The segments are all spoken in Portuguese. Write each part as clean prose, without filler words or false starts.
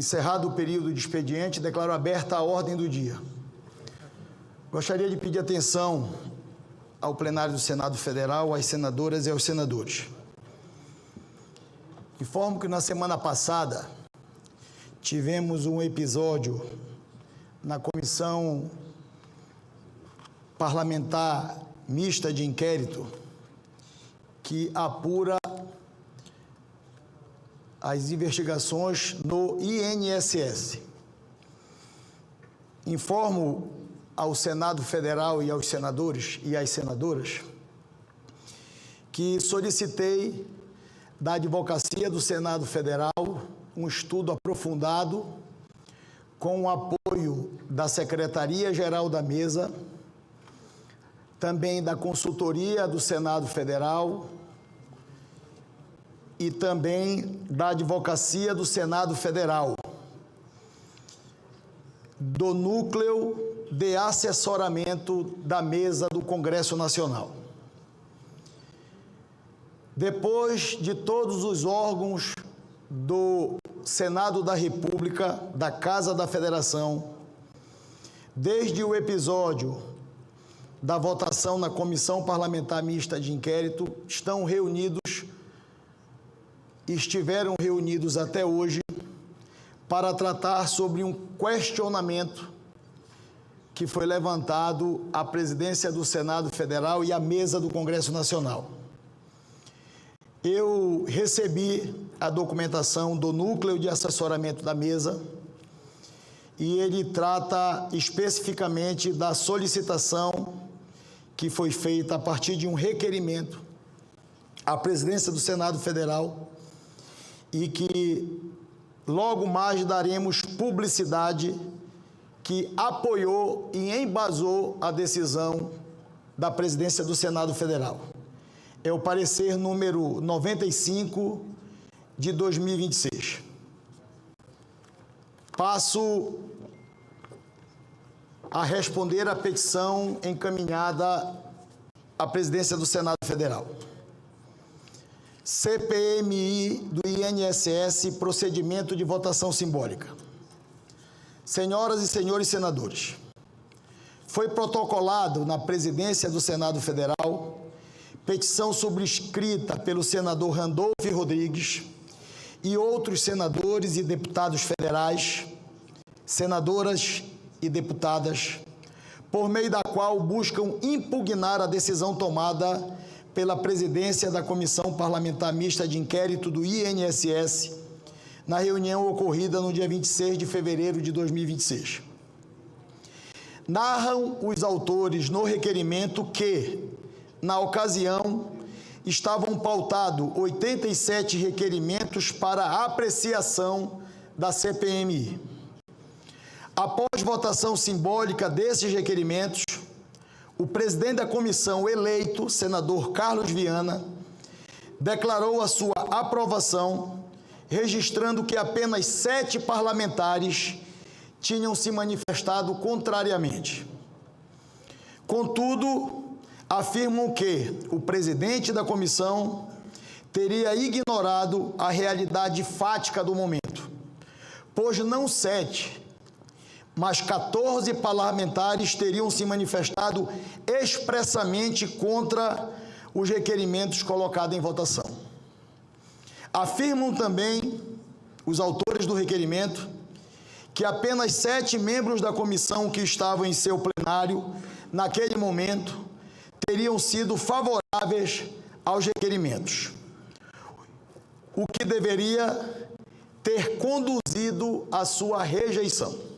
Encerrado o período de expediente, declaro aberta a ordem do dia. Gostaria de pedir atenção ao plenário do Senado Federal, às senadoras e aos senadores. Informo que na semana passada tivemos um episódio na Comissão Parlamentar Mista de Inquérito que apura as investigações no INSS. Informo ao Senado Federal e aos senadores e às senadoras que solicitei da Advocacia do Senado Federal um estudo aprofundado com o apoio da Secretaria-Geral da Mesa, também da Consultoria do Senado Federal e também da Advocacia do Senado Federal, do Núcleo de Assessoramento da Mesa do Congresso Nacional. Depois de todos os órgãos do Senado da República, da Casa da Federação, desde o episódio da votação na Comissão Parlamentar Mista de Inquérito, estiveram reunidos até hoje para tratar sobre um questionamento que foi levantado à presidência do Senado Federal e à mesa do Congresso Nacional. Eu recebi a documentação do Núcleo de Assessoramento da Mesa e ele trata especificamente da solicitação que foi feita a partir de um requerimento à presidência do Senado Federal e que logo mais daremos publicidade, que apoiou e embasou a decisão da presidência do Senado Federal. É o parecer número 95 de 2026. Passo a responder a petição encaminhada à presidência do Senado Federal. CPMI do INSS, procedimento de votação simbólica. Senhoras e senhores senadores, foi protocolado na presidência do Senado Federal petição subscrita pelo senador Randolfo Rodrigues e outros senadores e deputados federais, senadoras e deputadas, por meio da qual buscam impugnar a decisão tomada pela presidência da Comissão Parlamentar Mista de Inquérito do INSS, na reunião ocorrida no dia 26 de fevereiro de 2026. Narram os autores no requerimento que, na ocasião, estavam pautados 87 requerimentos para apreciação da CPMI. Após votação simbólica desses requerimentos, o presidente da comissão eleito, senador Carlos Viana, declarou a sua aprovação, registrando que apenas 7 parlamentares tinham se manifestado contrariamente. Contudo, afirmam que o presidente da comissão teria ignorado a realidade fática do momento, pois não 7, mas 14 parlamentares teriam se manifestado expressamente contra os requerimentos colocados em votação. Afirmam também os autores do requerimento que apenas 7 membros da comissão que estavam em seu plenário naquele momento teriam sido favoráveis aos requerimentos, o que deveria ter conduzido à sua rejeição.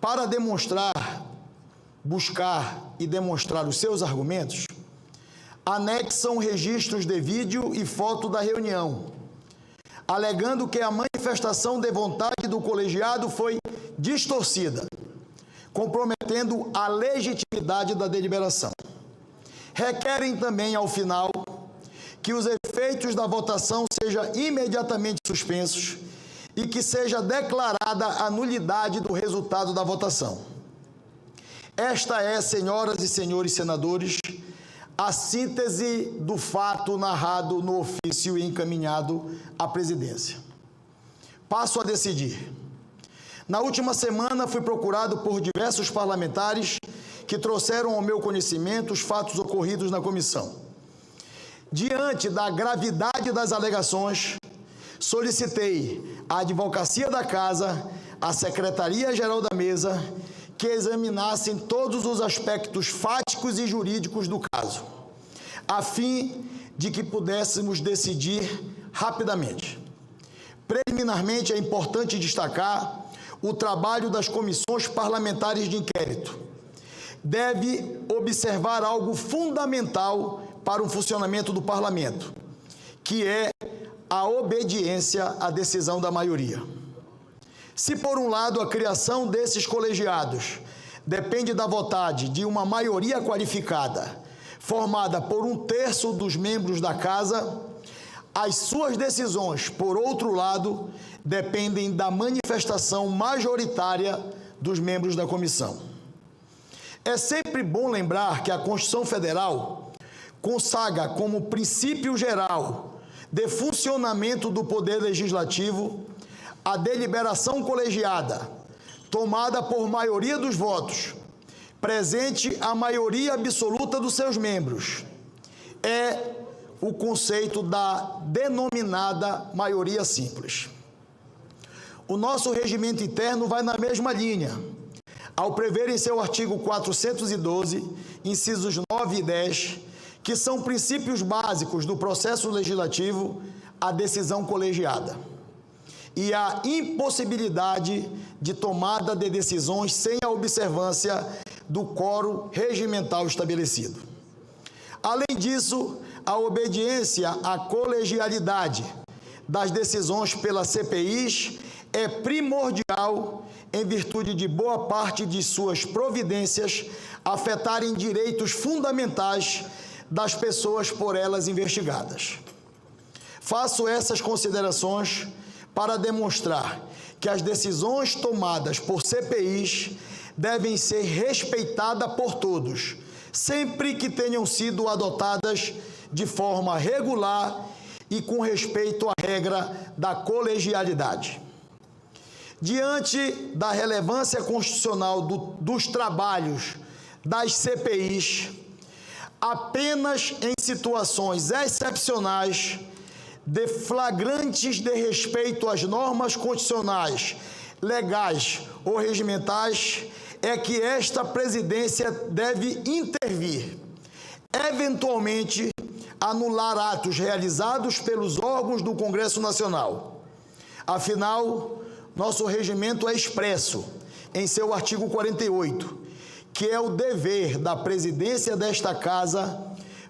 Para buscar e demonstrar os seus argumentos, anexam registros de vídeo e foto da reunião, alegando que a manifestação de vontade do colegiado foi distorcida, comprometendo a legitimidade da deliberação. Requerem também, ao final, que os efeitos da votação sejam imediatamente suspensos e que seja declarada a nulidade do resultado da votação. Esta é, senhoras e senhores senadores, a síntese do fato narrado no ofício e encaminhado à presidência. passo a decidir. Na última semana, fui procurado por diversos parlamentares que trouxeram ao meu conhecimento os fatos ocorridos na comissão. Diante da gravidade das alegações, solicitei à Advocacia da Casa, à Secretaria-Geral da Mesa, que examinassem todos os aspectos fáticos e jurídicos do caso, a fim de que pudéssemos decidir rapidamente. Preliminarmente, é importante destacar o trabalho das comissões parlamentares de inquérito. Deve observar algo fundamental para o funcionamento do parlamento, que é a obediência à decisão da maioria. Se, por um lado, a criação desses colegiados depende da vontade de uma maioria qualificada, formada por 1/3 dos membros da Casa, as suas decisões, por outro lado, dependem da manifestação majoritária dos membros da comissão. É sempre bom lembrar que a Constituição Federal consagra como princípio geral de funcionamento do Poder Legislativo a deliberação colegiada, tomada por maioria dos votos, presente a maioria absoluta dos seus membros. É o conceito da denominada maioria simples. O nosso regimento interno vai na mesma linha, ao prever em seu artigo 412, incisos 9 e 10, que são princípios básicos do processo legislativo, a decisão colegiada e a impossibilidade de tomada de decisões sem a observância do quórum regimental estabelecido. Além disso, a obediência à colegialidade das decisões pelas CPIs é primordial em virtude de boa parte de suas providências afetarem direitos fundamentais das pessoas por elas investigadas. Faço essas considerações para demonstrar que as decisões tomadas por CPIs devem ser respeitadas por todos, sempre que tenham sido adotadas de forma regular e com respeito à regra da colegialidade. Diante da relevância constitucional dos trabalhos das CPIs, apenas em situações excepcionais, de flagrantes de respeito às normas constitucionais, legais ou regimentais, é que esta presidência deve intervir, eventualmente anular atos realizados pelos órgãos do Congresso Nacional. Afinal, nosso regimento é expresso em seu artigo 48, que é o dever da presidência desta Casa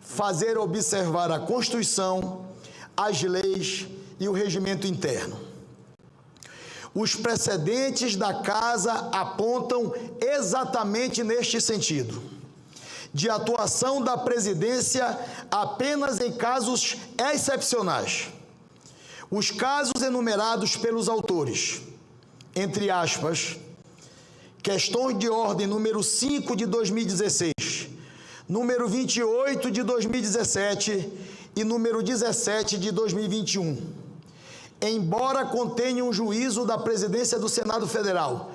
fazer observar a Constituição, as leis e o regimento interno. Os precedentes da Casa apontam exatamente neste sentido, de atuação da presidência apenas em casos excepcionais. Os casos enumerados pelos autores, entre aspas, questões de ordem número 5 de 2016, número 28 de 2017 e número 17 de 2021, embora contenham um juízo da presidência do Senado Federal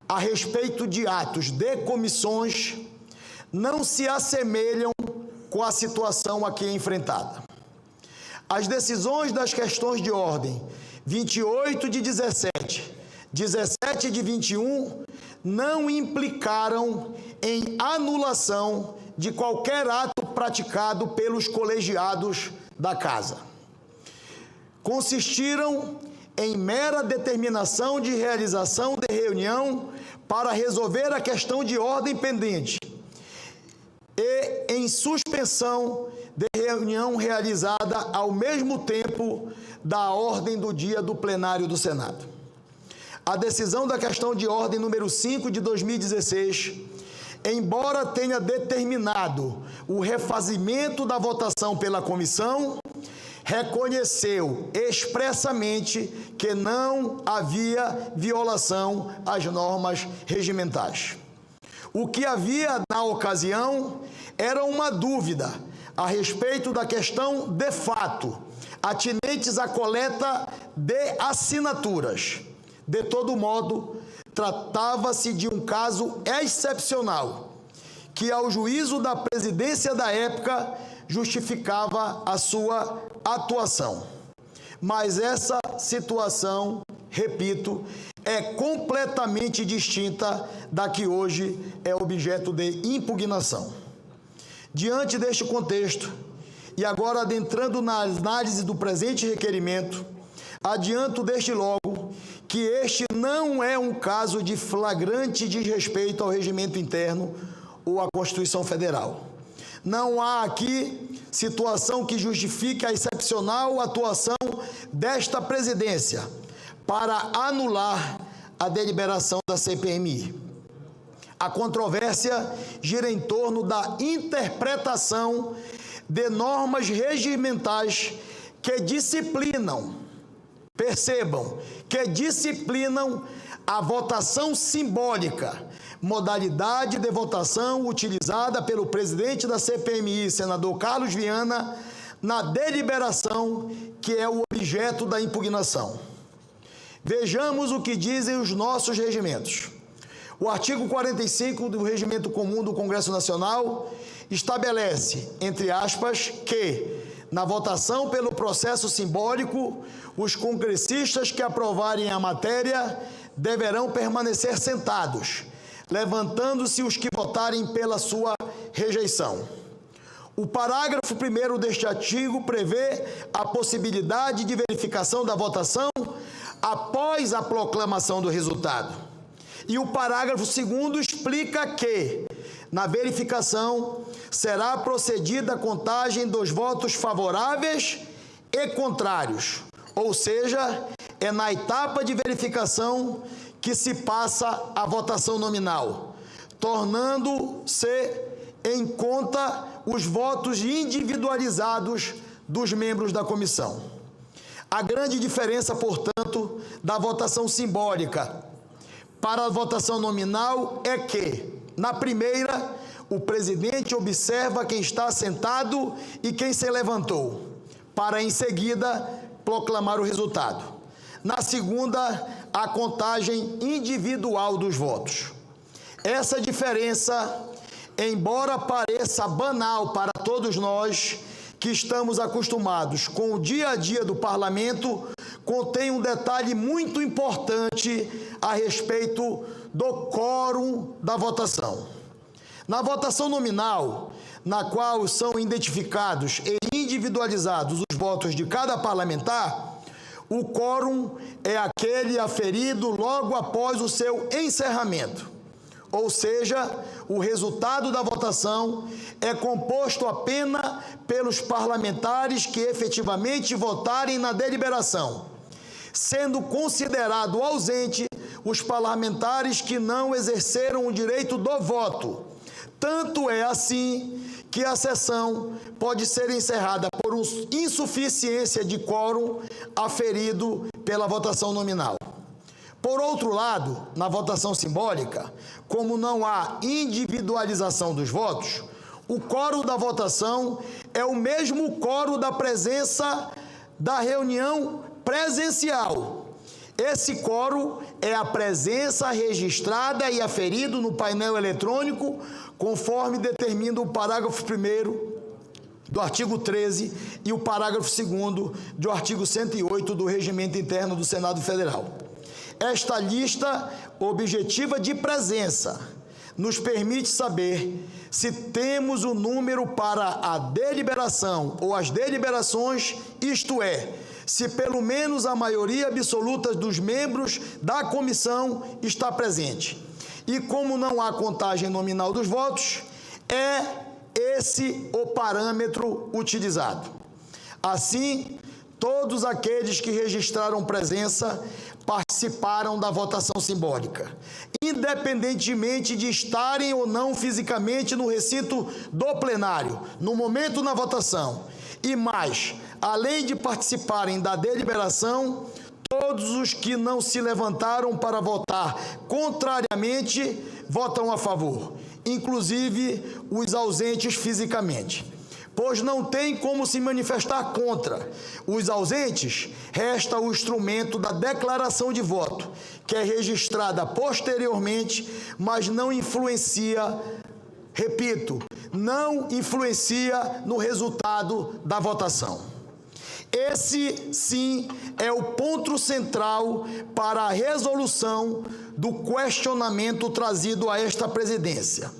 a respeito de atos de comissões, não se assemelham com a situação aqui enfrentada. As decisões das questões de ordem 28 de 17, 17 de 21, não implicaram em anulação de qualquer ato praticado pelos colegiados da Casa. Consistiram em mera determinação de realização de reunião para resolver a questão de ordem pendente e em suspensão de reunião realizada ao mesmo tempo da ordem do dia do plenário do Senado. A decisão da questão de ordem número 5 de 2016, embora tenha determinado o refazimento da votação pela comissão, reconheceu expressamente que não havia violação às normas regimentais. O que havia na ocasião era uma dúvida a respeito da questão de fato, atinentes à coleta de assinaturas. De todo modo, tratava-se de um caso excepcional, que ao juízo da presidência da época justificava a sua atuação. Mas essa situação, repito, é completamente distinta da que hoje é objeto de impugnação. Diante deste contexto, e agora adentrando na análise do presente requerimento, adianto desde logo que este não é um caso de flagrante desrespeito ao regimento interno ou à Constituição Federal. Não há aqui situação que justifique a excepcional atuação desta presidência para anular a deliberação da CPMI. A controvérsia gira em torno da interpretação de normas regimentais que disciplinam, percebam, que disciplinam a votação simbólica, modalidade de votação utilizada pelo presidente da CPMI, senador Carlos Viana, na deliberação que é o objeto da impugnação. Vejamos o que dizem os nossos regimentos. O artigo 45 do Regimento Comum do Congresso Nacional estabelece, entre aspas, que, na votação pelo processo simbólico, os congressistas que aprovarem a matéria deverão permanecer sentados, levantando-se os que votarem pela sua rejeição. O parágrafo 1º deste artigo prevê a possibilidade de verificação da votação após a proclamação do resultado. E o parágrafo 2º explica que, na verificação, será procedida a contagem dos votos favoráveis e contrários, ou seja, é na etapa de verificação que se passa a votação nominal, tornando-se em conta os votos individualizados dos membros da comissão. A grande diferença, portanto, da votação simbólica para a votação nominal é que, na primeira, o presidente observa quem está sentado e quem se levantou, para em seguida proclamar o resultado. Na segunda, a contagem individual dos votos. Essa diferença, embora pareça banal para todos nós que estamos acostumados com o dia a dia do parlamento, contém um detalhe muito importante a respeito do quórum da votação. Na votação nominal, na qual são identificados e individualizados os votos de cada parlamentar, o quórum é aquele aferido logo após o seu encerramento. Ou seja, o resultado da votação é composto apenas pelos parlamentares que efetivamente votarem na deliberação, sendo considerado ausente os parlamentares que não exerceram o direito do voto. Tanto é assim que a sessão pode ser encerrada por insuficiência de quórum aferido pela votação nominal. Por outro lado, na votação simbólica, como não há individualização dos votos, o quórum da votação é o mesmo quórum da presença da reunião presencial. Esse quórum é a presença registrada e aferido no painel eletrônico, conforme determina o parágrafo 1º do artigo 13 e o parágrafo 2º do artigo 108 do Regimento Interno do Senado Federal. Esta lista objetiva de presença nos permite saber se temos o número para a deliberação ou as deliberações, isto é, se pelo menos a maioria absoluta dos membros da comissão está presente. E como não há contagem nominal dos votos, é esse o parâmetro utilizado. Assim, todos aqueles que registraram presença participaram da votação simbólica, independentemente de estarem ou não fisicamente no recinto do plenário, no momento da votação. E mais, além de participarem da deliberação, todos os que não se levantaram para votar contrariamente votam a favor, inclusive os ausentes fisicamente. pois não tem como se manifestar contra. Os ausentes, resta o instrumento da declaração de voto, que é registrada posteriormente, mas não influencia, repito, não influencia no resultado da votação. Esse, sim, é o ponto central para a resolução do questionamento trazido a esta presidência.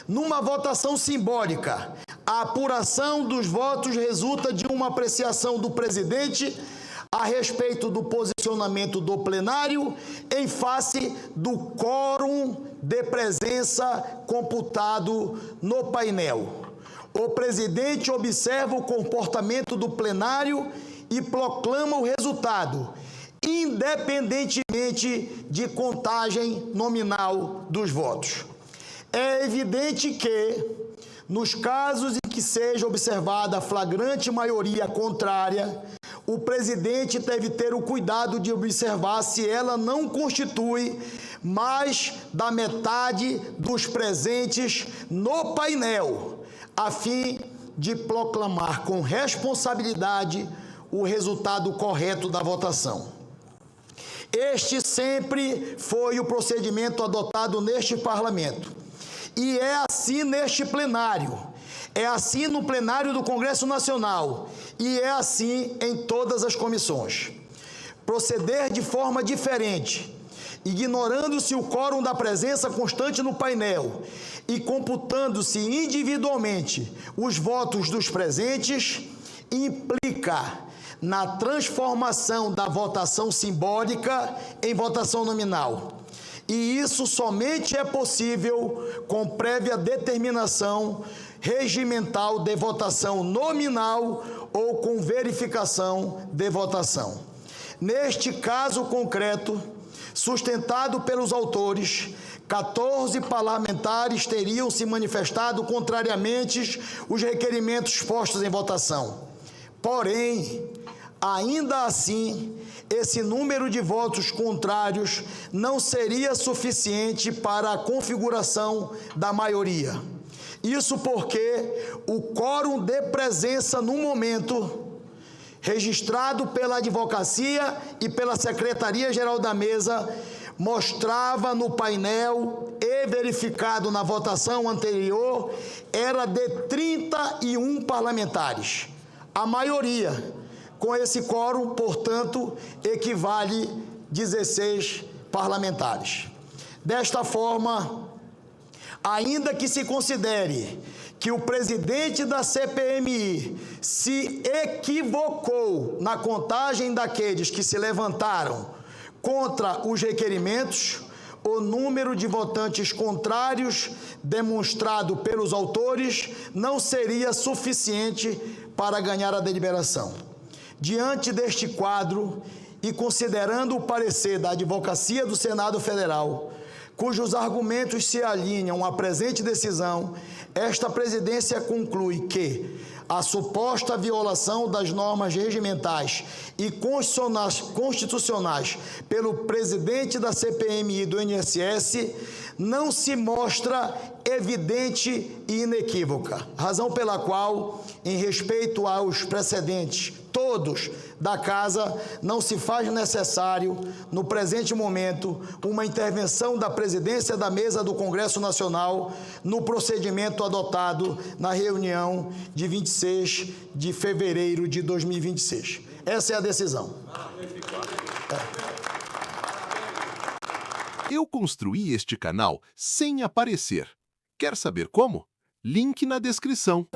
Numa votação simbólica, a apuração dos votos resulta de uma apreciação do presidente a respeito do posicionamento do plenário em face do quórum de presença computado no painel. O presidente observa o comportamento do plenário e proclama o resultado, independentemente de contagem nominal dos votos. É evidente que, nos casos em que seja observada a flagrante maioria contrária, o presidente deve ter o cuidado de observar se ela não constitui mais da metade dos presentes no painel, a fim de proclamar com responsabilidade o resultado correto da votação. Este sempre foi o procedimento adotado neste parlamento, e é assim neste plenário, é assim no plenário do Congresso Nacional, e é assim em todas as comissões. Proceder de forma diferente, ignorando-se o quórum da presença constante no painel e computando-se individualmente os votos dos presentes, implica na transformação da votação simbólica em votação nominal. E isso somente é possível com prévia determinação regimental de votação nominal ou com verificação de votação. Neste caso concreto, sustentado pelos autores, 14 parlamentares teriam se manifestado contrariamente os requerimentos postos em votação. Porém, ainda assim, esse número de votos contrários não seria suficiente para a configuração da maioria. Isso porque o quórum de presença no momento, registrado pela advocacia e pela Secretaria-Geral da Mesa, mostrava no painel e verificado na votação anterior, era de 31 parlamentares. A maioria, com esse quórum, portanto, equivale 16 parlamentares. Desta forma, ainda que se considere que o presidente da CPMI se equivocou na contagem daqueles que se levantaram contra os requerimentos, o número de votantes contrários demonstrado pelos autores não seria suficiente para ganhar a deliberação. Diante deste quadro e considerando o parecer da Advocacia do Senado Federal, cujos argumentos se alinham à presente decisão, esta presidência conclui que a suposta violação das normas regimentais e constitucionais pelo presidente da CPMI e do INSS não se mostra evidente e inequívoca, razão pela qual, em respeito aos precedentes todos da Casa, não se faz necessário, no presente momento, uma intervenção da presidência da Mesa do Congresso Nacional no procedimento adotado na reunião de 26 de fevereiro de 2026. Essa é a decisão. Eu construí este canal sem aparecer. Quer saber como? Link na descrição.